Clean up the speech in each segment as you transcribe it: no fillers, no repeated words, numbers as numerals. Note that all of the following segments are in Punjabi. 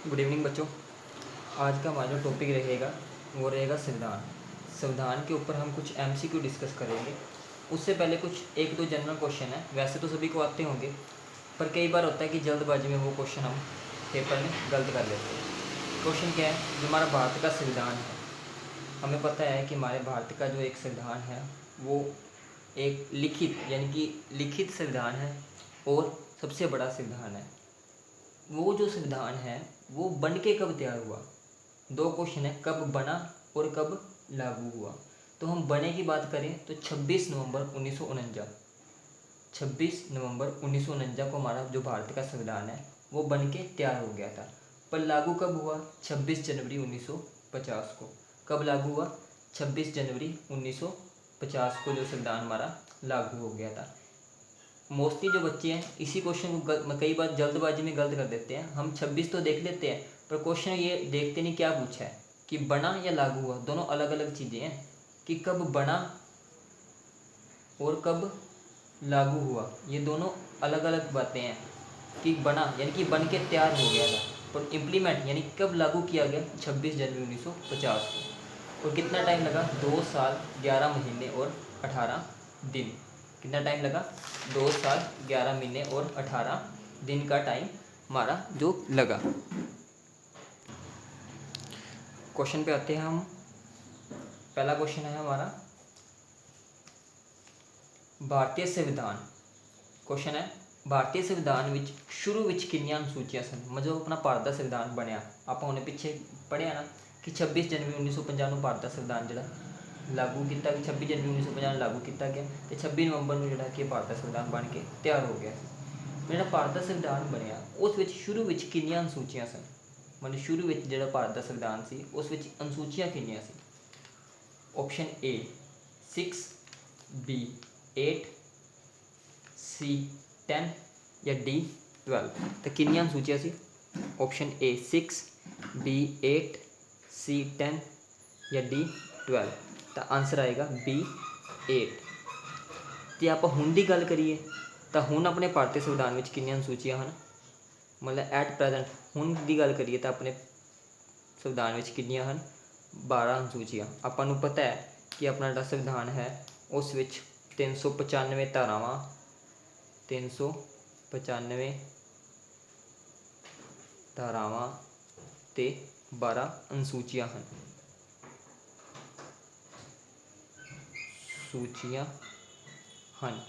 गुड इवनिंग बच्चों। आज का हमारा जो टॉपिक रहेगा वो रहेगा संविधान। संविधान के ऊपर हम कुछ एमसीक्यू डिस्कस करेंगे। उससे पहले कुछ एक दो जनरल क्वेश्चन है, वैसे तो सभी को आते होंगे, पर कई बार होता है कि जल्दबाजी में वो क्वेश्चन हम पेपर में गलत कर लेते हैं। क्वेश्चन क्या है? जो हमारा भारत का संविधान है, हमें पता है कि हमारे भारत का जो एक संविधान है वो एक लिखित यानी कि लिखित संविधान है और सबसे बड़ा संविधान है। वो जो संविधान है वो बन के कब तैयार हुआ? दो क्वेश्चन है, कब बना और कब लागू हुआ। तो हम बने की बात करें तो 26 नवंबर 1949, 26 नवंबर 1949 को हमारा जो भारत का संविधान है वो बन के तैयार हो गया था। पर लागू कब हुआ? 26 जनवरी 1950 को। कब लागू हुआ? 26 जनवरी 1950 को जो संविधान हमारा लागू हो गया था। मोस्टली जो बच्चे हैं इसी क्वेश्चन को कई बार जल्दबाजी में गलत कर देते हैं। हम 26 तो देख लेते हैं पर क्वेश्चन ये देखते नहीं क्या पूछा है कि बना या लागू हुआ। दोनों अलग अलग चीज़ें हैं कि कब बना और कब लागू हुआ, ये दोनों अलग अलग बातें हैं। कि बना यानी कि बन के तैयार हो गया था, पर इम्प्लीमेंट यानी कब लागू किया गया? 26 जनवरी 1950 को। और कितना टाइम लगा? 2 साल 11 महीने और 18 दिन। कितना टाइम लगा? 2 साल 11 महीने और 18 दिन का टाइम हमारा जो लगा। क्वेश्चन पे आते हैं हम। पहला क्वेश्चन है हमारा भारतीय संविधान। क्वेश्चन है भारतीय संविधान ਵਿੱਚ ਸ਼ੁਰੂ ਵਿੱਚ ਕਿੰਨੀਆਂ ਅਨੁਸੂਚੀਆਂ ਸਨ? ਮਤਲਬ ਆਪਣਾ ਭਾਰਤ ਦਾ ਸੰਵਿਧਾਨ ਬਣਿਆ, ਆਪਾਂ ਉਹਨੇ ਪਿੱਛੇ ਪੜ੍ਹਿਆ ਨਾ ਕਿ 26 ਜਨਵਰੀ 1950 ਨੂੰ ਭਾਰਤ ਦਾ ਸੰਵਿਧਾਨ ਜਿਹੜਾ ਲਾਗੂ ਕੀਤਾ, 26 ਜਨਵਰੀ 1950 ਨੂੰ ਲਾਗੂ ਕੀਤਾ ਗਿਆ ਤੇ 26 ਨਵੰਬਰ ਨੂੰ ਜਿਹੜਾ ਕਿ ਭਾਰਤ ਦਾ ਸੰਵਿਧਾਨ ਬਣ ਕੇ ਤਿਆਰ ਹੋ ਗਿਆ। ਜਿਹੜਾ ਭਾਰਤ ਦਾ ਸੰਵਿਧਾਨ ਬਣਿਆ ਉਸ ਵਿੱਚ ਸ਼ੁਰੂ ਵਿੱਚ ਕਿੰਨੀਆਂ ਅਨੁਸੂਚੀਆਂ ਸਨ? ਮਤਲਬ ਸ਼ੁਰੂ ਵਿੱਚ ਜਿਹੜਾ ਭਾਰਤ ਦਾ ਸੰਵਿਧਾਨ ਸੀ ਉਸ ਵਿੱਚ ਅਨੁਸੂਚੀਆਂ ਕਿੰਨੀਆਂ ਸੀ? ਆਪਸ਼ਨ A 6, B 8, C 10 या D 12। तो कितनी अनसूचियाँ सी? ऑप्शन A 6, B 8, C 10 या D 12। तो आंसर आएगा B 8। ਜੇ ਆਪਾਂ ਹੁਣ ਦੀ ਗੱਲ ਕਰੀਏ ਤਾਂ ਹੁਣ ਆਪਣੇ ਭਾਰਤੀ ਸੰਵਿਧਾਨ ਵਿੱਚ ਕਿੰਨੀਆਂ ਅਨਸੂਚੀਆਂ ਹਨ? ਮਤਲਬ ਐਟ ਪ੍ਰੈਜ਼ੈਂਟ ਹੁਣ ਦੀ ਗੱਲ ਕਰੀਏ ਤਾਂ ਆਪਣੇ ਸੰਵਿਧਾਨ ਵਿੱਚ ਕਿੰਨੀਆਂ ਹਨ? 12 ਅਨਸੂਚੀਆਂ। ਆਪਾਂ ਨੂੰ ਪਤਾ ਹੈ ਕਿ ਆਪਣਾ ਜਿਹੜਾ ਸੰਵਿਧਾਨ ਹੈ ਉਸ ਵਿੱਚ 395 ਧਾਰਾਵਾਂ, 395 ਧਾਰਾਵਾਂ ਤੇ 12 ਅਨਸੂਚੀਆਂ ਹਨ। ਸੂਚੀਆਂ ਹਨ।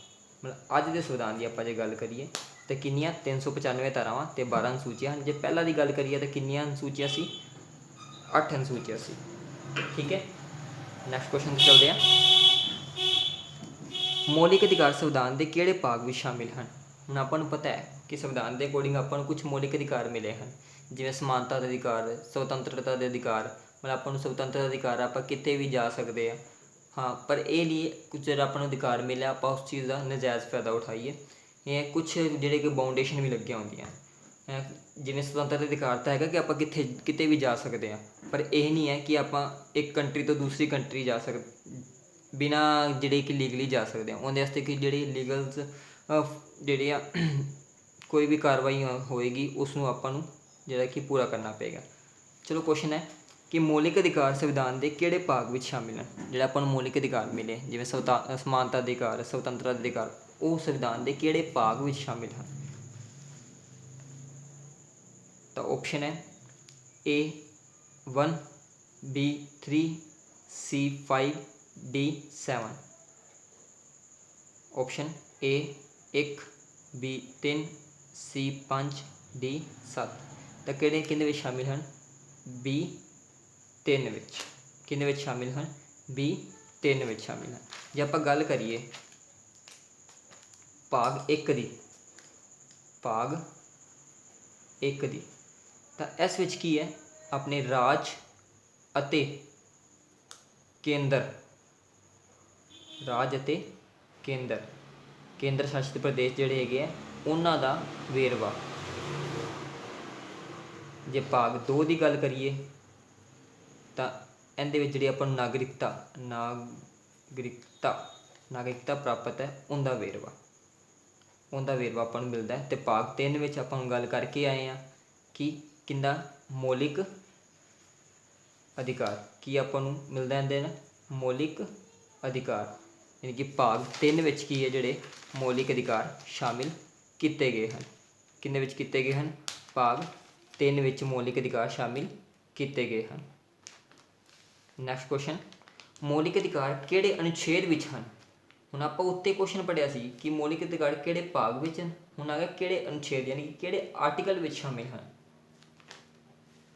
ਮਤਲਬ ਅੱਜ ਦੇ ਸੰਵਿਧਾਨ ਦੀ ਆਪਾਂ ਜੇ ਗੱਲ ਕਰੀਏ ਤਾਂ ਕਿੰਨੀਆਂ? 395 ਧਾਰਾਵਾਂ ਤੇ 12 ਅਨਸੂਚੀਆਂ ਹਨ। ਜੇ ਪਹਿਲਾਂ ਦੀ ਗੱਲ ਕਰੀਏ ਤਾਂ ਕਿੰਨੀਆਂ ਅਨਸੂਚੀਆਂ ਸੀ? 8 ਅਨਸੂਚੀਆਂ ਸੀ। ਠੀਕ ਹੈ, ਨੈਕਸਟ ਕੁਐਸਚਨ ਤੇ ਚੱਲਦੇ ਹਾਂ। ਮੌਲਿਕ ਅਧਿਕਾਰ ਸੰਵਿਧਾਨ ਦੇ ਕਿਹੜੇ ਭਾਗ ਵਿੱਚ ਸ਼ਾਮਿਲ ਹਨ? ਹੁਣ ਆਪਾਂ ਨੂੰ ਪਤਾ ਹੈ ਕਿ ਸੰਵਿਧਾਨ ਦੇ ਅਕੋਰਡਿੰਗ ਆਪਾਂ ਨੂੰ ਕੁਝ ਮੌਲਿਕ ਅਧਿਕਾਰ ਮਿਲੇ ਹਨ, ਜਿਵੇਂ ਸਮਾਨਤਾ ਦੇ ਅਧਿਕਾਰ, ਸੁਤੰਤਰਤਾ ਦੇ ਅਧਿਕਾਰ। ਮਤਲਬ ਆਪਾਂ ਨੂੰ ਸੁਤੰਤਰ ਅਧਿਕਾਰ, ਆਪਾਂ ਕਿਤੇ ਵੀ ਜਾ ਸਕਦੇ ਹਾਂ। ਪਰ ਇਹ ਲਈ ਕੁਝ ਜਿਹੜਾ ਆਪਾਂ ਨੂੰ ਅਧਿਕਾਰ ਮਿਲਿਆ ਆਪਾਂ ਉਸ ਚੀਜ਼ ਦਾ ਨਜਾਇਜ਼ ਫਾਇਦਾ ਉਠਾਈਏ। ਇਹ ਕੁਛ ਜਿਹੜੇ ਕਿ ਬਾਊਂਡੇਸ਼ਨ ਵੀ ਲੱਗੀਆਂ ਹੁੰਦੀਆਂ, ਜਿਵੇਂ ਸੁਤੰਤਰ ਅਧਿਕਾਰ ਤਾਂ ਹੈਗਾ ਕਿ ਆਪਾਂ ਕਿਤੇ ਵੀ ਜਾ ਸਕਦੇ ਹਾਂ, ਪਰ ਇਹ ਨਹੀਂ ਹੈ ਕਿ ਆਪਾਂ ਇੱਕ ਕੰਟਰੀ ਤੋਂ ਦੂਸਰੀ ਕੰਟਰੀ ਜਾ ਬਿਨਾਂ ਜਿਹੜੇ ਕਿ ਲੀਗਲੀ ਜਾ ਸਕਦੇ ਹਾਂ। ਉਹਦੇ ਵਾਸਤੇ ਕਿ ਜਿਹੜੀ ਲੀਗਲਸ ਜਿਹੜੇ ਆ ਕੋਈ ਵੀ ਕਾਰਵਾਈ ਹੋਏਗੀ ਉਸ ਨੂੰ ਆਪਾਂ ਨੂੰ ਜਿਹੜਾ ਕਿ ਪੂਰਾ ਕਰਨਾ ਪਏਗਾ। ਚਲੋ ਕੁਐਸਚਨ ਹੈ ਕਿ ਮੌਲਿਕ ਅਧਿਕਾਰ ਸੰਵਿਧਾਨ ਦੇ ਕਿਹੜੇ ਭਾਗ ਵਿੱਚ ਸ਼ਾਮਿਲ ਹਨ? ਜਿਹੜਾ ਆਪਾਂ ਨੂੰ ਮੌਲਿਕ ਅਧਿਕਾਰ ਮਿਲੇ ਜਿਵੇਂ ਸਮਾਨਤਾ ਅਧਿਕਾਰ, ਸੁਤੰਤਰਤਾ ਅਧਿਕਾਰ, ਉਹ ਸੰਵਿਧਾਨ ਦੇ ਕਿਹੜੇ ਭਾਗ ਵਿੱਚ ਸ਼ਾਮਿਲ ਹਨ? ਤਾਂ ਆਪਸ਼ਨ ਹੈ A 1, B 3, C 5, D 7। Option A 1, B 3, C 5, D 7। ਤਾਂ ਕਿਹਦੇ ਵਿੱਚ ਸ਼ਾਮਿਲ ਹਨ? B 3 ਵਿੱਚ। ਕਿਹਦੇ ਵਿੱਚ ਸ਼ਾਮਿਲ ਹਨ? B 3 ਵਿੱਚ ਸ਼ਾਮਿਲ ਹਨ। ਜੇ ਆਪਾਂ ਗੱਲ ਕਰੀਏ ਭਾਗ 1 ਦੀ, ਭਾਗ 1 ਦੀ, ਤਾਂ ਇਸ ਵਿੱਚ ਕੀ ਹੈ? ਆਪਣੇ ਰਾਜ ਅਤੇ ਕੇਂਦਰ, ਰਾਜ ਅਤੇ ਕੇਂਦਰ ਸ਼ਾਸਿਤ ਪ੍ਰਦੇਸ਼ ਜਿਹੜੇ ਹੈਗੇ ਆ ਉਹਨਾਂ ਦਾ ਵੇਰਵਾ। ਜੇ ਭਾਗ 2 ਦੀ ਗੱਲ ਕਰੀਏ ਤਾਂ ਇਹਦੇ ਵਿੱਚ ਜਿਹੜੀ ਆਪਾਂ ਨੂੰ ਨਾਗਰਿਕਤਾ ਪ੍ਰਾਪਤ ਹੈ ਉਹਦਾ ਵੇਰਵਾ ਆਪਾਂ ਨੂੰ ਮਿਲਦਾ ਹੈ। ਅਤੇ ਭਾਗ 3 ਵਿੱਚ ਆਪਾਂ ਨੂੰ ਗੱਲ ਕਰਕੇ ਆਏ ਹਾਂ ਕਿ ਕਿੰਦਾ ਮੌਲਿਕ ਅਧਿਕਾਰ ਕੀ ਆਪਾਂ ਨੂੰ ਮਿਲਦਾ ਇਹਦੇ ਨਾਲ ਮੌਲਿਕ ਅਧਿਕਾਰ, ਯਾਨੀ ਕਿ ਭਾਗ 3 ਵਿੱਚ ਕੀ ਹੈ ਜਿਹੜੇ ਮੌਲਿਕ ਅਧਿਕਾਰ ਸ਼ਾਮਿਲ ਕੀਤੇ ਗਏ ਹਨ। ਕਿੰਨੇ ਵਿੱਚ ਕੀਤੇ ਗਏ ਹਨ? ਭਾਗ 3 ਵਿੱਚ ਮੌਲਿਕ ਅਧਿਕਾਰ ਸ਼ਾਮਿਲ ਕੀਤੇ ਗਏ ਹਨ। ਨੈਕਸਟ ਕੁਐਸਚਨ, ਮੌਲਿਕ ਅਧਿਕਾਰ ਕਿਹੜੇ ਅਨੁਛੇਦ ਵਿੱਚ ਹਨ? ਹੁਣ ਆਪਾਂ ਉੱਤੇ ਕੁਐਸਚਨ ਪੜ੍ਹਿਆ ਸੀ ਕਿ ਮੌਲਿਕ ਅਧਿਕਾਰ ਕਿਹੜੇ ਭਾਗ ਵਿੱਚ ਹਨ, ਹੁਣ ਆ ਗਿਆ ਕਿਹੜੇ ਅਨੁਛੇਦ ਯਾਨੀ ਕਿ ਕਿਹੜੇ ਆਰਟੀਕਲ ਵਿੱਚ ਸ਼ਾਮਿਲ ਹਨ।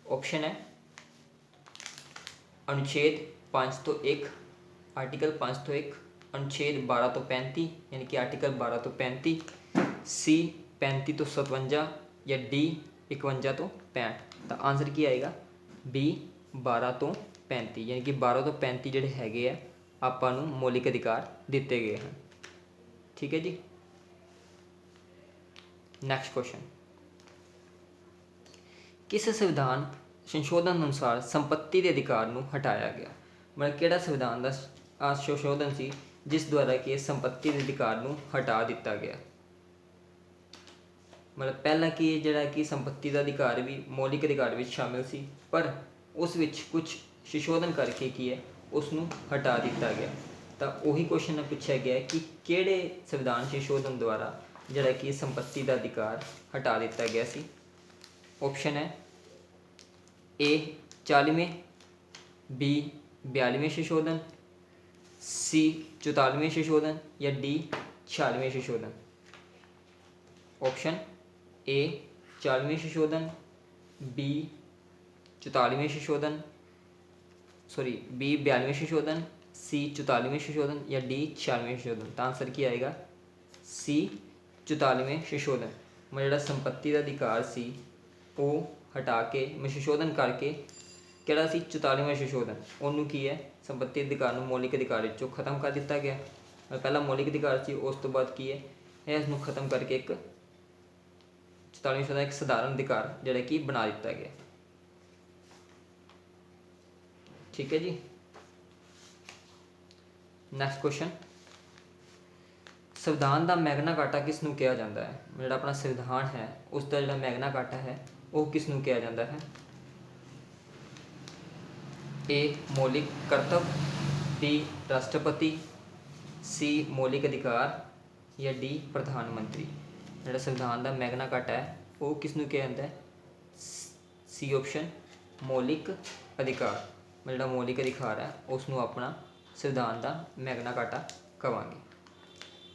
ਆਪਸ਼ਨ ਹੈ ਅਨੁਛੇਦ 5 ਤੋਂ 1, ਆਰਟੀਕਲ 5 ਤੋਂ 1, ਅਨੁਛੇਦ 12 ਤੋਂ 35 ਯਾਨੀ ਕਿ ਆਰਟੀਕਲ 12 ਤੋਂ 35, ਸੀ 35 ਤੋਂ 57 ਜਾਂ ਡੀ 51 ਤੋਂ 65। ਤਾਂ ਆਨਸਰ ਕੀ ਆਏਗਾ? ਬੀ 12 ਤੋਂ 35 ਯਾਨੀ ਕਿ 12 ਤੋਂ 35 ਜਿਹੜੇ ਹੈਗੇ ਆ ਆਪਾਂ ਨੂੰ ਮੌਲਿਕ ਅਧਿਕਾਰ ਦਿੱਤੇ ਗਏ ਹਨ। ਠੀਕ ਹੈ ਜੀ। ਨੈਕਸਟ ਕੁਐਸਚਨ, ਕਿਸ ਸੰਵਿਧਾਨ ਸੰਸ਼ੋਧਨ ਅਨੁਸਾਰ ਸੰਪत्ति ਦੇ ਅਧਿਕਾਰ ਨੂੰ ਹਟਾਇਆ ਗਿਆ? ਮਤਲਬ ਕਿਹੜਾ ਸੰਵਿਧਾਨ ਦਾ ਸੰਸ਼ੋਧਨ ਸੀ ਜਿਸ ਦੁਆਰਾ ਕਿ ਸੰਪत्ति ਦੇ ਅਧਿਕਾਰ ਨੂੰ ਹਟਾ ਦਿੱਤਾ ਗਿਆ? ਮਤਲਬ ਪਹਿਲਾਂ ਕੀ ਜਿਹੜਾ ਕਿ ਸੰਪत्ति ਦਾ ਅਧਿਕਾਰ ਵੀ ਮੌਲਿਕ ਅਧਿਕਾਰ ਵਿੱਚ ਸ਼ਾਮਿਲ ਸੀ, ਪਰ ਉਸ ਵਿੱਚ ਕੁਝ ਸੰਸ਼ੋਧਨ ਕਰਕੇ ਕੀ ਹੈ ਉਸ ਨੂੰ ਹਟਾ ਦਿੱਤਾ ਗਿਆ। ਤਾਂ ਉਹੀ ਕੁਐਸਚਨ ਪੁੱਛਿਆ ਗਿਆ ਕਿ ਕਿਹੜੇ ਸੰਵਿਧਾਨ ਸੰਸ਼ੋਧਨ ਦੁਆਰਾ ਜਿਹੜਾ ਕਿ ਸੰਪत्ति ਦਾ ਅਧਿਕਾਰ ਹਟਾ ਦਿੱਤਾ ਗਿਆ ਸੀ। ਆਪਸ਼ਨ ਹੈ ਏ 40ਵੇਂ, ਬੀ 42ਵੇਂ ਸੰਸ਼ੋਧਨ, ਸੀ 44ਵੇਂ ਸੰਸ਼ੋਧਨ ਜਾਂ ਡੀ 46ਵੇਂ ਸੰਸ਼ੋਧਨ। ਆਪਸ਼ਨ ਏ 40ਵੇਂ ਸੰਸ਼ੋਧਨ, ਬੀ 44ਵੇਂ ਸੰਸ਼ੋਧਨ, ਬੀ 42ਵੇਂ ਸੰਸ਼ੋਧਨ, ਸੀ 44ਵੇਂ ਸੰਸ਼ੋਧਨ ਜਾਂ ਡੀ 46ਵੇਂ ਸੰਸ਼ੋਧਨ। ਤਾਂ ਆਨਸਰ ਕੀ ਆਏਗਾ? ਸੀ 44ਵੇਂ ਸੰਸ਼ੋਧਨ। ਮਤਲਬ ਜਿਹੜਾ ਸੰਪत्ति ਦਾ ਅਧਿਕਾਰ ਸੀ ਉਹ ਹਟਾ ਕੇ ਸੰਸ਼ੋਧਨ ਕਰਕੇ ਕਿਹੜਾ ਸੀ 44ਵਾਂ ਸੰਸ਼ੋਧਨ, ਉਹਨੂੰ ਕੀ ਹੈ ਸੰਪत्ति ਅਧਿਕਾਰ ਨੂੰ ਮੌਲਿਕ ਅਧਿਕਾਰ ਵਿੱਚੋਂ ਖਤਮ ਕਰ ਦਿੱਤਾ ਗਿਆ। ਪਹਿਲਾਂ ਮੌਲਿਕ ਅਧਿਕਾਰ ਸੀ, ਉਸ ਤੋਂ ਬਾਅਦ ਕੀ ਹੈ ਇਸ ਨੂੰ ਖਤਮ ਕਰਕੇ ਇੱਕ 44ਵੇਂ ਸੰਸ਼ੋਧਨ ਇੱਕ ਸਧਾਰਨ ਅਧਿਕਾਰ ਜਿਹੜਾ ਕਿ ਬਣਾ ਦਿੱਤਾ ਗਿਆ। ਠੀਕ ਹੈ ਜੀ। ਨੈਕਸਟ ਕੁਐਸਚਨ, ਸੰਵਿਧਾਨ ਦਾ ਮੈਗਨਾ ਕਾਰਟਾ ਕਿਸ ਨੂੰ ਕਿਹਾ ਜਾਂਦਾ ਹੈ? ਜਿਹੜਾ ਆਪਣਾ ਸੰਵਿਧਾਨ ਹੈ ਉਸ ਦਾ ਜਿਹੜਾ ਮੈਗਨਾ ਕਾਰਟਾ ਹੈ ਉਹ ਕਿਸ ਨੂੰ ਕਿਹਾ ਜਾਂਦਾ ਹੈ? ਏ ਮੌਲਿਕ ਕਰਤੱਵ, ਬੀ ਰਾਸ਼ਟਰਪਤੀ, ਸੀ ਮੌਲਿਕ ਅਧਿਕਾਰ ਜਾਂ ਡੀ ਪ੍ਰਧਾਨ ਮੰਤਰੀ। ਜਿਹੜਾ ਸੰਵਿਧਾਨ ਦਾ ਮੈਗਨਾ ਕਾਰਟਾ ਹੈ ਉਹ ਕਿਸ ਨੂੰ ਕਿਹਾ ਜਾਂਦਾ ਹੈ? ਸੀ ਆਪਸ਼ਨ ਮੌਲਿਕ ਅਧਿਕਾਰ। ਜਿਹੜਾ ਮੌਲਿਕ ਅਧਿਕਾਰ ਹੈ ਉਸ ਨੂੰ ਆਪਣਾ ਸੰਵਿਧਾਨ ਦਾ ਮੈਗਨਾ ਕਾਰਟਾ ਕਹਾਂਗੇ।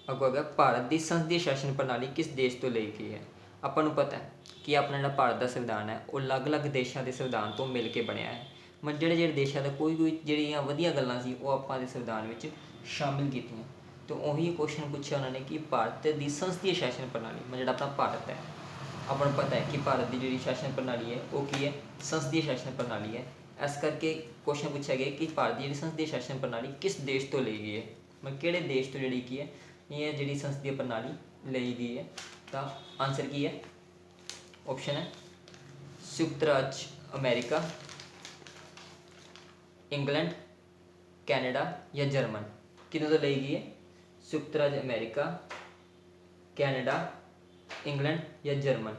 ਅੱਗੋਂ ਹੈਗਾ ਭਾਰਤ ਦੀ ਸੰਸਦੀ ਸ਼ਾਸਨ ਪ੍ਰਣਾਲੀ ਕਿਸ ਦੇਸ਼ ਤੋਂ ਲਈ ਗਈ ਹੈ? ਆਪਾਂ ਨੂੰ ਪਤਾ ਹੈ ਕਿ ਆਪਣਾ ਜਿਹੜਾ ਭਾਰਤ ਦਾ ਸੰਵਿਧਾਨ ਹੈ ਉਹ ਅਲੱਗ-ਅਲੱਗ ਦੇਸ਼ਾਂ ਦੇ ਸੰਵਿਧਾਨ ਤੋਂ ਮਿਲ ਕੇ ਬਣਿਆ ਹੈ। ਮਤਲਬ ਜਿਹੜੇ ਦੇਸ਼ਾਂ ਦਾ ਕੋਈ ਜਿਹੜੀਆਂ ਵਧੀਆ ਗੱਲਾਂ ਸੀ ਉਹ ਆਪਾਂ ਦੇ ਸੰਵਿਧਾਨ ਵਿੱਚ ਸ਼ਾਮਿਲ ਕੀਤੀਆਂ। ਅਤੇ ਉਹੀ ਕੁਐਸਚਨ ਪੁੱਛਿਆ ਉਹਨਾਂ ਨੇ ਕਿ ਭਾਰਤ ਦੀ ਸੰਸਦੀ ਸ਼ਾਸਨ ਪ੍ਰਣਾਲੀ ਮਤਲਬ ਜਿਹੜਾ ਆਪਣਾ ਭਾਰਤ ਹੈ, ਆਪਾਂ ਨੂੰ ਪਤਾ ਹੈ ਕਿ ਭਾਰਤ ਦੀ ਜਿਹੜੀ ਸ਼ਾਸਨ ਪ੍ਰਣਾਲੀ ਹੈ ਉਹ ਕੀ ਹੈ ਸੰਸਦੀ ਸ਼ਾਸਨ ਪ੍ਰਣਾਲੀ ਹੈ। ਇਸ ਕਰਕੇ ਕੁਐਸਚਨ ਪੁੱਛਿਆ ਗਿਆ ਕਿ ਭਾਰਤ ਦੀ ਜਿਹੜੀ ਸੰਸਦੀ ਸ਼ਾਸਨ ਪ੍ਰਣਾਲੀ ਕਿਸ ਦੇਸ਼ ਤੋਂ ਲਈ ਗਈ ਹੈ, ਮਤਲਬ ਕਿਹੜੇ ਦੇਸ਼ ਤੋਂ ਜਿਹੜੀ ਕੀ ਹੈ ਇਹ ਜਿਹੜੀ ਸੰਸਦੀ ਪ੍ਰਣਾਲੀ ਲਈ ਗਈ ਹੈ। ਤਾਂ ਆਨਸਰ ਕੀ ਹੈ? ਆਪਸ਼ਨ ਹੈ ਸੰਯੁਕਤ ਰਾਜ ਅਮਰੀਕਾ, ਇੰਗਲੈਂਡ, ਕੈਨੇਡਾ ਜਾਂ ਜਰਮਨ। ਕਿਹਨਾਂ ਤੋਂ ਲਈ ਗਈ ਹੈ? ਸੰਯੁਕਤ ਰਾਜ ਅਮਰੀਕਾ, ਕੈਨੇਡਾ, ਇੰਗਲੈਂਡ ਜਾਂ ਜਰਮਨ।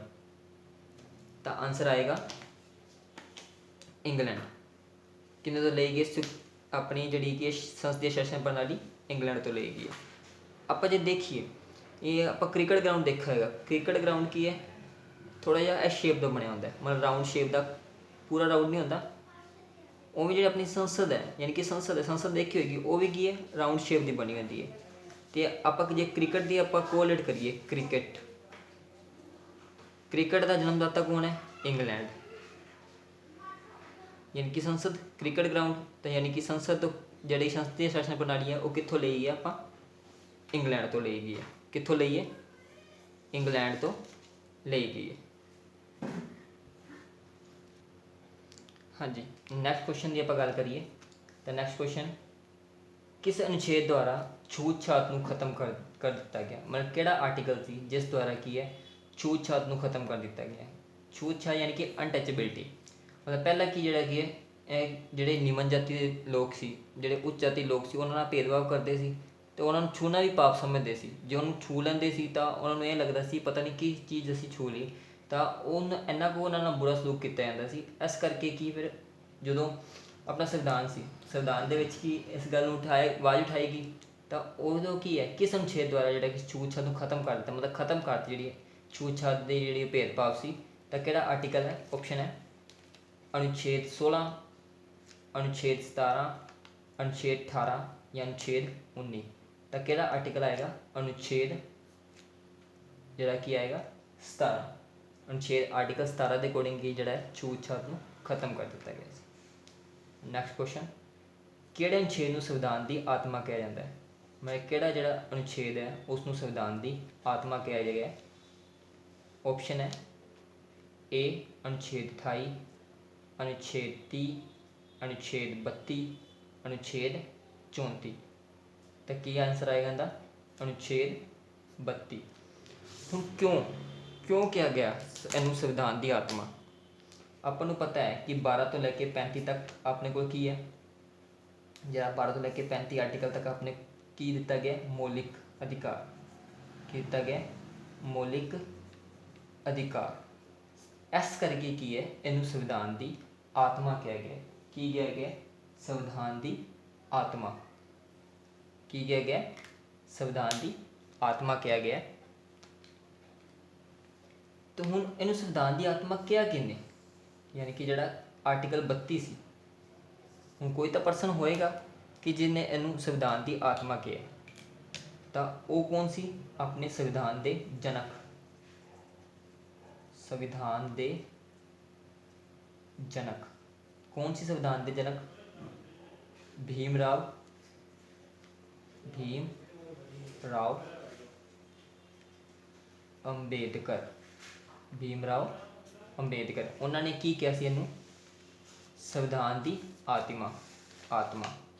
ਤਾਂ ਆਨਸਰ ਆਏਗਾ ਇੰਗਲੈਂਡ। ਕਿਹਨਾਂ ਤੋਂ ਲਈ ਗਈ ਆਪਣੀ ਜਿਹੜੀ ਕਿ ਸੰਸਦੀ ਸ਼ਾਸਨ ਪ੍ਰਣਾਲੀ? ਇੰਗਲੈਂਡ ਤੋਂ ਲਈ ਗਈ ਹੈ। ਆਪਾਂ ਜੇ ਦੇਖੀਏ ਇਹ ਆਪਾਂ ਕ੍ਰਿਕਟ ਗਰਾਊਂਡ ਦੇਖਿਆ ਹੈਗਾ। ਕ੍ਰਿਕਟ ਗਰਾਊਂਡ ਕੀ ਹੈ ਥੋੜ੍ਹਾ ਜਿਹਾ ਇਸ ਸ਼ੇਪ ਦਾ ਬਣਿਆ ਹੁੰਦਾ, ਮਤਲਬ ਰਾਊਂਡ ਸ਼ੇਪ ਦਾ, ਪੂਰਾ ਰਾਊਂਡ ਨਹੀਂ ਹੁੰਦਾ। ਉਵੇਂ ਜਿਹੜੀ ਆਪਣੀ ਸੰਸਦ ਹੈ ਯਾਨੀ ਕਿ ਸੰਸਦ ਦੇਖੀ ਹੋਏਗੀ ਉਹ ਵੀ ਕੀ ਹੈ ਰਾਊਂਡ ਸ਼ੇਪ ਦੀ ਬਣੀ ਹੁੰਦੀ ਹੈ। ਅਤੇ ਆਪਾਂ ਜੇ ਕ੍ਰਿਕਟ ਦੀ ਆਪਾਂ ਕੋਲੇਟ ਕਰੀਏ, ਕ੍ਰਿਕਟ ਦਾ ਜਨਮਦਾਤਾ ਕੌਣ ਹੈ? ਇੰਗਲੈਂਡ। ਯਾਨੀ ਕਿ ਸੰਸਦ ਕ੍ਰਿਕਟ ਗਰਾਊਂਡ ਤਾਂ ਯਾਨੀ ਕਿ ਸੰਸਦ ਤੋਂ ਜਿਹੜੀ ਸੰਸਦੀ ਸ਼ਾਸਨ ਪ੍ਰਣਾਲੀ ਹੈ ਉਹ ਕਿੱਥੋਂ ਲਈ ਹੈ? ਆਪਾਂ ਇੰਗਲੈਂਡ ਤੋਂ ਲਈ ਗਈ ਹੈ। ਕਿੱਥੋਂ ਲਈ ਹੈ? ਇੰਗਲੈਂਡ ਤੋਂ ਲਈ ਗਈ ਹੈ। ਹਾਂਜੀ, ਨੈਕਸਟ ਕੁਐਸਚਨ ਦੀ ਆਪਾਂ ਗੱਲ ਕਰੀਏ ਤਾਂ ਨੈਕਸਟ ਕੁਐਸਚਨ, ਕਿਸ ਅਨੁਛੇਦ ਦੁਆਰਾ ਛੂਤ ਛਾਤ ਨੂੰ ਖਤਮ ਕਰ ਦਿੱਤਾ ਗਿਆ? ਮਤਲਬ ਕਿਹੜਾ ਆਰਟੀਕਲ ਸੀ ਜਿਸ ਦੁਆਰਾ ਕੀ ਹੈ ਛੂਤ ਛਾਤ ਨੂੰ ਖਤਮ ਕਰ ਦਿੱਤਾ ਗਿਆ? ਛੂਤ ਛਾਤ ਯਾਨੀ ਕਿ ਅਨਟੱਚੇਬਿਲਟੀ। ਮਤਲਬ ਪਹਿਲਾਂ ਕੀ ਜਿਹੜਾ ਕੀ ਹੈ ਇਹ ਜਿਹੜੇ ਨਿਮਨ ਜਾਤੀ ਦੇ ਲੋਕ ਸੀ, ਜਿਹੜੇ ਉੱਚ ਜਾਤੀ ਲੋਕ ਸੀ ਉਹਨਾਂ ਨਾਲ ਭੇਦਭਾਵ ਕਰਦੇ ਸੀ ਅਤੇ ਉਹਨਾਂ ਨੂੰ ਛੂਹਣਾ ਵੀ ਪਾਪ ਸਮਝਦੇ ਸੀ। ਜੇ ਉਹਨੂੰ ਛੂਹ ਲੈਂਦੇ ਸੀ ਤਾਂ ਉਹਨਾਂ ਨੂੰ ਇਹ ਲੱਗਦਾ ਸੀ ਪਤਾ ਨਹੀਂ ਕੀ ਚੀਜ਼ ਅਸੀਂ ਛੂਹ ਲਈ, ਤਾਂ ਇੰਨਾ ਕੁ ਉਹਨਾਂ ਨਾਲ ਬੁਰਾ ਸਲੂਕ ਕੀਤਾ ਜਾਂਦਾ ਸੀ। ਇਸ ਕਰਕੇ ਕਿ ਫਿਰ ਜਦੋਂ ਆਪਣਾ ਸੰਵਿਧਾਨ ਸੀ, ਸੰਵਿਧਾਨ ਦੇ ਵਿੱਚ ਕੀ ਇਸ ਗੱਲ ਨੂੰ ਆਵਾਜ਼ ਉਠਾਈ ਗਈ, ਤਾਂ ਉਦੋਂ ਕੀ ਹੈ ਕਿਸ ਅਨੁਛੇਦ ਦੁਆਰਾ ਜਿਹੜਾ ਕਿ ਛੂਤ ਛਾਤ ਨੂੰ ਖਤਮ ਕਰ ਦਿੱਤਾ, ਮਤਲਬ ਖਤਮ ਕਰਤੀ ਜਿਹੜੀ ਛੂਤ ਛਾਤ ਦੇ ਜਿਹੜੀ ਭੇਦਭਾਵ ਸੀ। ਤਾਂ ਕਿਹੜਾ ਆਰਟੀਕਲ ਹੈ? ਆਪਸ਼ਨ ਹੈ ਅਨੁਛੇਦ 16, ਅਨੁਛੇਦ 17, ਅਨੁਛੇਦ 18 ਜਾਂ ਅਨੁਛੇਦ 19। ਤਾਂ ਕਿਹੜਾ ਆਰਟੀਕਲ ਆਏਗਾ? ਅਨੁਛੇਦ ਜਿਹੜਾ ਕੀ ਆਏਗਾ 17। ਅਨੁਛੇਦ ਆਰਟੀਕਲ 17 ਦੇ ਅਕੋਰਡਿੰਗ ਕੀ ਜਿਹੜਾ ਹੈ ਛੂਤ ਛਾਤ ਨੂੰ ਖਤਮ ਕਰ ਦਿੱਤਾ ਗਿਆ ਸੀ। ਨੈਕਸਟ ਕੁਐਸਚਨ, ਕਿਹੜੇ ਅਨੁਛੇਦ ਨੂੰ ਸੰਵਿਧਾਨ ਦੀ ਆਤਮਾ ਕਿਹਾ ਜਾਂਦਾ ਹੈ? ਮਤਲਬ ਕਿਹੜਾ ਜਿਹੜਾ ਅਨੁਛੇਦ ਹੈ ਉਸ ਨੂੰ ਸੰਵਿਧਾਨ ਦੀ ਆਤਮਾ ਕਿਹਾ ਗਿਆ? ਆਪਸ਼ਨ ਹੈ ਏ ਅਨੁਛੇਦ 28, ਅਨੁਛੇਦ 30, ਅਨੁਛੇਦ 32, ਅਨੁਛੇਦ 34। ਤਾਂ ਕੀ ਆਨਸਰ ਆਏਗਾ ਇਹਦਾ? ਅਨੁਛੇਦ 32। ਹੁਣ ਕਿਉਂ ਕਿਹਾ ਗਿਆ ਇਹਨੂੰ ਸੰਵਿਧਾਨ ਦੀ ਆਤਮਾ? ਆਪਾਂ ਨੂੰ ਪਤਾ ਹੈ ਕਿ 12 ਤੋਂ ਲੈ ਕੇ 35 ਤੱਕ ਆਪਣੇ ਕੋਲ ਕੀ ਹੈ, ਜਿਹੜਾ 12 ਤੋਂ ਲੈ ਕੇ 35 ਆਰਟੀਕਲ ਤੱਕ ਆਪਣੇ ਕੀ ਦਿੱਤਾ ਗਿਆ? ਮੌਲਿਕ ਅਧਿਕਾਰ। ਕੀ ਦਿੱਤਾ ਗਿਆ? ਮੌਲਿਕ ਅਧਿਕਾਰ। ਇਸ ਕਰਕੇ ਕੀ ਹੈ ਇਹਨੂੰ ਸੰਵਿਧਾਨ ਦੀ ਆਤਮਾ ਕਿਹਾ ਗਿਆ। ਕੀ ਕਿਹਾ ਗਿਆ? ਸੰਵਿਧਾਨ ਦੀ ਆਤਮਾ। ਕੀ ਕਿਹਾ ਗਿਆ? ਸੰਵਿਧਾਨ ਦੀ ਆਤਮਾ ਕਿਹਾ ਗਿਆ। ਤਾਂ ਹੁਣ ਇਹਨੂੰ ਸੰਵਿਧਾਨ ਦੀ ਆਤਮਾ ਕਿਹਾ ਕਿਹਨੇ? ਯਾਨੀ ਕਿ ਜਿਹੜਾ ਆਰਟੀਕਲ 32 ਸੀ, ਹੁਣ ਕੋਈ ਤਾਂ ਪਰਸਨ ਹੋਏਗਾ ਕਿ ਜਿਹਨੇ ਇਹਨੂੰ ਸੰਵਿਧਾਨ ਦੀ ਆਤਮਾ ਕਿਹਾ। ਤਾਂ ਉਹ ਕੌਣ ਸੀ? ਆਪਣੇ ਸੰਵਿਧਾਨ ਦੇ ਜਨਕ। ਸੰਵਿਧਾਨ ਦੇ ਜਨਕ ਕੌਣ ਸੀ? ਸੰਵਿਧਾਨ ਦੇ ਜਨਕ ਭੀਮ ਰਾਓ ਅੰਬੇਦਕਰ। ਭੀਮ ਰਾਓ ਅੰਬੇਦਕਰ। ਉਹਨਾਂ ਨੇ ਕੀ ਕਿਹਾ ਸੀ ਇਹਨੂੰ? ਸੰਵਿਧਾਨ ਦੀ ਆਤਮਾ।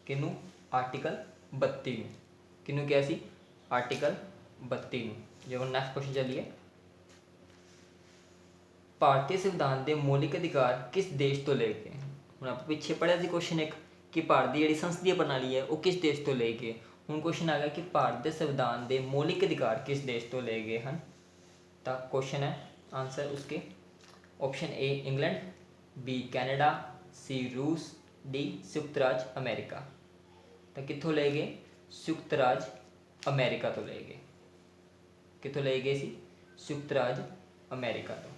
ਕਿਹਨੂੰ? ਆਰਟੀਕਲ 32 ਨੂੰ। ਕਿਹਨੂੰ ਕਿਹਾ ਸੀ? ਆਰਟੀਕਲ 32 ਨੂੰ। ਜੇ ਹੁਣ ਨੈਕਸਟ ਕੁਐਸਚਨ ਚੱਲੀਏ, ਭਾਰਤੀ ਸੰਵਿਧਾਨ ਦੇ ਮੌਲਿਕ ਅਧਿਕਾਰ ਕਿਸ ਦੇਸ਼ ਤੋਂ ਲਏ ਗਏ? ਹੁਣ ਆਪਾਂ ਪਿੱਛੇ ਪੜ੍ਹਿਆ ਸੀ ਕੁਐਸਚਨ ਇੱਕ ਕਿ ਭਾਰਤ ਦੀ ਜਿਹੜੀ ਸੰਸਦੀ ਪ੍ਰਣਾਲੀ ਹੈ ਉਹ ਕਿਸ ਦੇਸ਼ ਤੋਂ ਲਏ ਗਏ। ਹੁਣ ਕੁਐਸਚਨ ਆ ਗਿਆ ਕਿ ਭਾਰਤ ਦੇ ਸੰਵਿਧਾਨ ਦੇ ਮੌਲਿਕ ਅਧਿਕਾਰ ਕਿਸ ਦੇਸ਼ ਤੋਂ ਲਏ ਗਏ ਹਨ। ਤਾਂ ਕੁਐਸਚਨ ਹੈ आंसर उसके option A England, B Canada, C रूस, डी संयुक्त राज्य अमेरिका। तो कितों ले गए? संयुक्त राज्य अमेरिका तो ले गए। कितों ले गए सी? संयुक्त राज्य अमेरिका तो।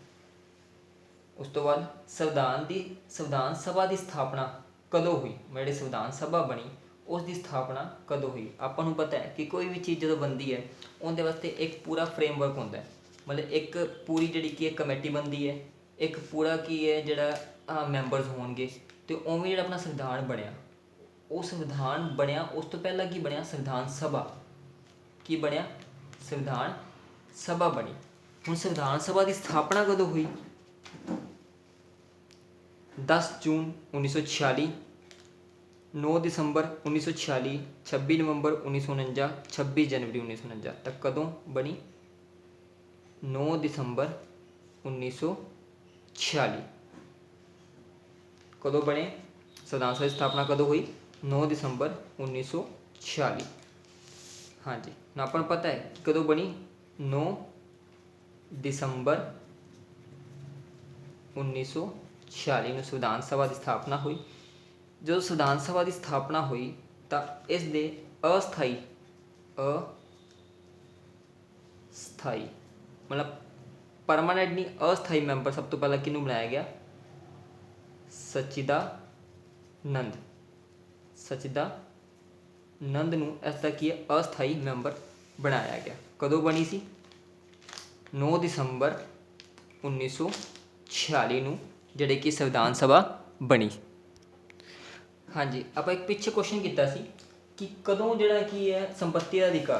उस तो बाद संविधान सभा की स्थापना कदों हुई? मेरी संविधान सभा बनी उसकी स्थापना कदों हुई? आपां नूं पता है कि कोई भी चीज़ जो बनती है उनके वास्ते एक पूरा फ्रेमवर्क होता है, मतलब एक पूरी जी की कमेटी बनती है, एक पूरा की है जोड़ा मैंबरस होंगे। तो उवें जो अपना संविधान बनया, वो संविधान बनया उस तो पहला की बनया संविधान सभा। की बनया? संविधान सभा बनी। हुण संविधान सभा की स्थापना कदों हुई? 10 जून 1946, 9 दिसंबर 1946, 26 नवंबर 1949, 26 जनवरी 1949। तक कदों बनी? 9 दिसंबर 1946। कदों बने? संविधान सभा की स्थापना कदों हुई? 9 दिसंबर 1946। हाँ जी, ना अपन पता है कि कदों बनी? 9 दिसंबर 1946 में संविधान सभा की स्थापना हुई। जो संविधान सभा की स्थापना हुई तो इस दे अस्थाई मतलब परमानेंट नहीं, अस्थाई मैंबर सब तो पहला किनू बनाया गया? सचिदानंद नूं इसका की है अस्थाई मैंबर बनाया गया। कदों बनी सी? 9 दिसंबर 1946 नूं जिहड़ी कि संविधान सभा बनी। हाँ जी, आप एक पिछे क्वेश्चन किया सी कि कदों जिहड़ा कि है संपत्ति का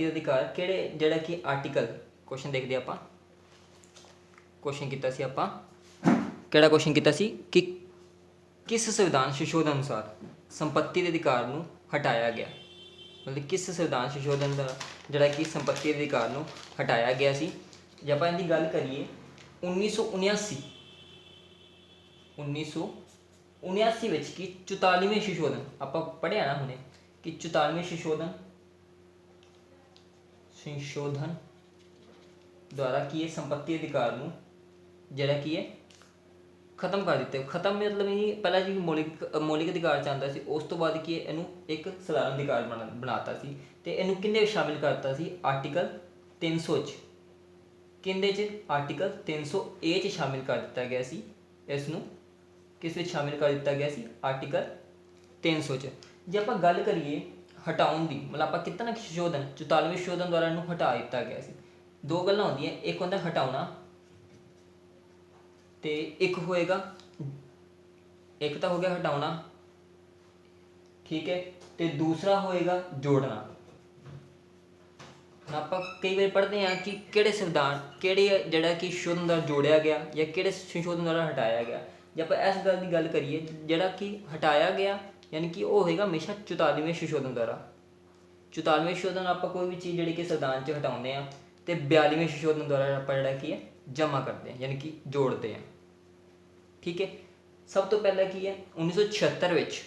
अधिकार किहड़े जिहड़ा कि आर्टिकल, क्वेश्चन देखते आप क्वेश्चन किया सी आपां किहड़ा क्वेश्चन किया सी कि किस संविधान संशोधन अनुसार संपत्ति के अधिकार नूं हटाया गया। मतलब किस संविधान संशोधन का जिहड़ा कि संपत्ति के अधिकार नूं हटाया गया सी। जे आपां इहदी गल करिए 1979 विच कि 44वें संशोधन आपां पढ़िया ना हुणे कि 44वें संशोधन ਦੁਆਰਾ ਕੀ ਹੈ ਸੰਪत्ति ਅਧਿਕਾਰ ਨੂੰ ਜਿਹੜਾ ਕੀ ਹੈ ਖਤਮ ਕਰ ਦਿੱਤਾ। ਖਤਮ ਮਤਲਬ ਇਹ ਪਹਿਲਾਂ ਜੀ ਮੌਲਿਕ ਅਧਿਕਾਰ ਚਾਹੁੰਦਾ ਸੀ, ਉਸ ਤੋਂ ਬਾਅਦ ਕੀ ਹੈ ਇਹਨੂੰ ਇੱਕ ਸਧਾਰਨ ਅਧਿਕਾਰ ਬਣਾਤਾ ਸੀ। ਅਤੇ ਇਹਨੂੰ ਕਿਹਦੇ ਵਿੱਚ ਸ਼ਾਮਿਲ ਕਰਤਾ ਸੀ? ਆਰਟੀਕਲ 300 'ਚ। ਕਿਹਦੇ 'ਚ? ਆਰਟੀਕਲ 300 ਏ 'ਚ ਸ਼ਾਮਿਲ ਕਰ ਦਿੱਤਾ ਗਿਆ ਸੀ। ਇਸ ਨੂੰ ਕਿਸ ਵਿੱਚ ਸ਼ਾਮਿਲ ਕਰ ਦਿੱਤਾ ਗਿਆ ਸੀ? ਆਰਟੀਕਲ 300 'ਚ। ਜੇ ਆਪਾਂ ਗੱਲ ਕਰੀਏ ਹਟਾਉਣ ਦੀ, ਮਤਲਬ ਆਪਾਂ ਕੀਤਾ ਨਾ ਸੰਸ਼ੋਧਨ, 44ਵੇਂ ਸੰਸ਼ੋਧਨ ਦੁਆਰਾ ਇਹਨੂੰ ਹਟਾ ਦਿੱਤਾ ਗਿਆ ਸੀ। ਦੋ ਗੱਲਾਂ ਹੁੰਦੀਆਂ, ਇੱਕ ਹੁੰਦਾ ਹਟਾਉਣਾ ਅਤੇ ਇੱਕ ਹੋਏਗਾ, ਇੱਕ ਤਾਂ ਹੋ ਗਿਆ ਹਟਾਉਣਾ, ਠੀਕ ਹੈ, ਅਤੇ ਦੂਸਰਾ ਹੋਏਗਾ ਜੋੜਨਾ। ਹੁਣ ਆਪਾਂ ਕਈ ਵਾਰ ਪੜ੍ਹਦੇ ਹਾਂ ਕਿ ਕਿਹੜੇ ਸੰਵਿਧਾਨ, ਕਿਹੜੇ ਜਿਹੜਾ ਕਿ ਸੰਸ਼ੋਧਨ ਦੁਆਰਾ ਜੋੜਿਆ ਗਿਆ ਜਾਂ ਕਿਹੜੇ ਸੰਸ਼ੋਧਨ ਦੁਆਰਾ ਹਟਾਇਆ ਗਿਆ। ਜੇ ਆਪਾਂ ਇਸ ਗੱਲ ਦੀ ਗੱਲ ਕਰੀਏ, ਜਿਹੜਾ ਕਿ ਹਟਾਇਆ ਗਿਆ ਯਾਨੀ ਕਿ ਉਹ ਹੋਏਗਾ ਹਮੇਸ਼ਾ 44ਵੇਂ ਸੰਸ਼ੋਧਨ ਦੁਆਰਾ। 44ਵੇਂ ਸੰਸ਼ੋਧਨ ਆਪਾਂ ਕੋਈ ਵੀ ਚੀਜ਼ ਜਿਹੜੀ ਕਿ ਸੰਵਿਧਾਨ 'ਚ ਹਟਾਉਂਦੇ ਹਾਂ, ਅਤੇ 42ਵੇਂ ਸੰਸ਼ੋਧਨ ਦੁਆਰਾ ਆਪਾਂ ਜਿਹੜਾ ਕੀ ਹੈ ਜਮ੍ਹਾਂ ਕਰਦੇ ਹਾਂ ਯਾਨੀ ਕਿ ਜੋੜਦੇ ਹਾਂ, ਠੀਕ ਹੈ। ਸਭ ਤੋਂ ਪਹਿਲਾਂ ਕੀ ਹੈ 1976 ਵਿੱਚ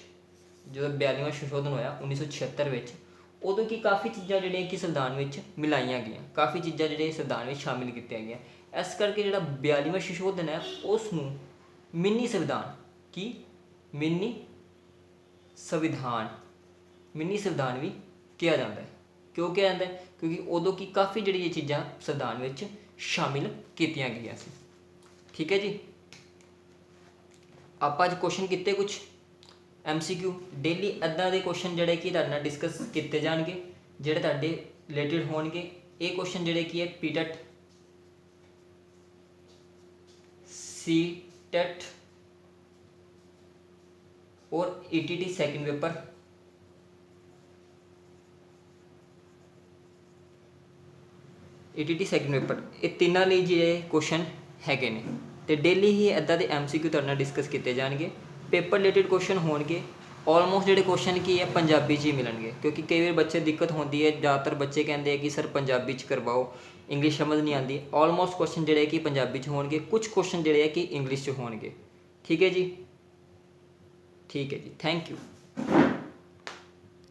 ਜਦੋਂ 42ਵਾਂ ਸੰਸ਼ੋਧਨ ਹੋਇਆ 1976 ਵਿੱਚ, ਉਦੋਂ ਕੀ ਕਾफ़ੀ ਚੀਜ਼ਾਂ ਜਿਹੜੀਆਂ ਕਿ ਸੰਵਿਧਾਨ ਵਿੱਚ ਮਿਲਾਈਆਂ ਗਈਆਂ, ਕਾफ़ੀ ਚੀਜ਼ਾਂ ਜਿਹੜੀਆਂ ਸੰਵਿਧਾਨ ਵਿੱਚ ਸ਼ਾਮਿਲ ਕੀਤੀਆਂ ਗਈਆਂ। ਇਸ ਕਰਕੇ ਜਿਹੜਾ 42ਵਾਂ ਸੰਸ਼ੋਧਨ ਹੈ ਉਸ ਨੂੰ ਮਿੰਨੀ ਸੰਵਿਧਾਨ ਕੀ ਮਿੰਨੀ ਸੰਵਿਧਾਨ ਵੀ ਕਿਹਾ ਜਾਂਦਾ ਹੈ। ਕਿਉਂ ਕਿਹਾ ਜਾਂਦਾ ਹੈ? ਕਿਉਂਕਿ ਉਦੋਂ ਕੀ ਕਾफ़ੀ ਜਿਹੜੀ ਇਹ ਚੀਜ਼ਾਂ ਸੰਵਿਧਾਨ ਵਿੱਚ ਸ਼ਾਮਿਲ ਕੀਤੀਆਂ ਗਈਆਂ ਸੀ, ਠੀਕ ਹੈ ਜੀ। ਆਪਾਂ ਅੱਜ ਕੁਐਸਚਨ ਕੀਤੇ ਕੁਛ MCQ, ਡੇਲੀ ਇੱਦਾਂ ਦੇ ਕੁਐਸਚਨ ਜਿਹੜੇ ਕਿ ਤੁਹਾਡੇ ਨਾਲ ਡਿਸਕਸ ਕੀਤੇ ਜਾਣਗੇ, ਜਿਹੜੇ ਤੁਹਾਡੇ ਰਿਲੇਟਿਡ ਹੋਣਗੇ। ਇਹ ਕੁਐਸਚਨ ਜਿਹੜੇ ਕੀ ਹੈ PTET, CTET और ETT second paper, ETT second paper, ਇਹ ਤਿੰਨਾਂ ਲਈ ਜਿਹੜੇ ਕੁਐਸਚਨ ਹੈਗੇ ਨੇ। ਅਤੇ ਡੇਲੀ ਹੀ ਇੱਦਾਂ ਦੇ MCQ ਤੁਹਾਡੇ ਨਾਲ ਡਿਸਕਸ ਕੀਤੇ ਜਾਣਗੇ। ਪੇਪਰ ਰਿਲੇਟਿਡ ਕੁਐਸਚਨ ਹੋਣਗੇ। ਆਲਮੋਸਟ ਜਿਹੜੇ ਕੁਐਸਚਨ ਕੀ ਹੈ ਪੰਜਾਬੀ 'ਚ ਹੀ ਮਿਲਣਗੇ, ਕਿਉਂਕਿ ਕਈ ਵਾਰ ਬੱਚੇ ਦਿੱਕਤ ਹੁੰਦੀ ਹੈ, ਜ਼ਿਆਦਾਤਰ ਬੱਚੇ ਕਹਿੰਦੇ ਆ ਕਿ ਸਰ ਪੰਜਾਬੀ 'ਚ ਕਰਵਾਓ, ਇੰਗਲਿਸ਼ ਸਮਝ ਨਹੀਂ ਆਉਂਦੀ। ਆਲਮੋਸਟ ਕੁਐਸਚਨ ਜਿਹੜੇ ਕਿ ਪੰਜਾਬੀ 'ਚ ਹੋਣਗੇ, ਕੁਛ ਕੁਐਸਚਨ ਜਿਹੜੇ ਆ ਕਿ ਇੰਗਲਿਸ਼ 'ਚ ਹੋਣਗੇ, ਠੀਕ ਹੈ ਜੀ। ਠੀਕ ਹੈ ਜੀ, ਥੈਂਕ ਯੂ।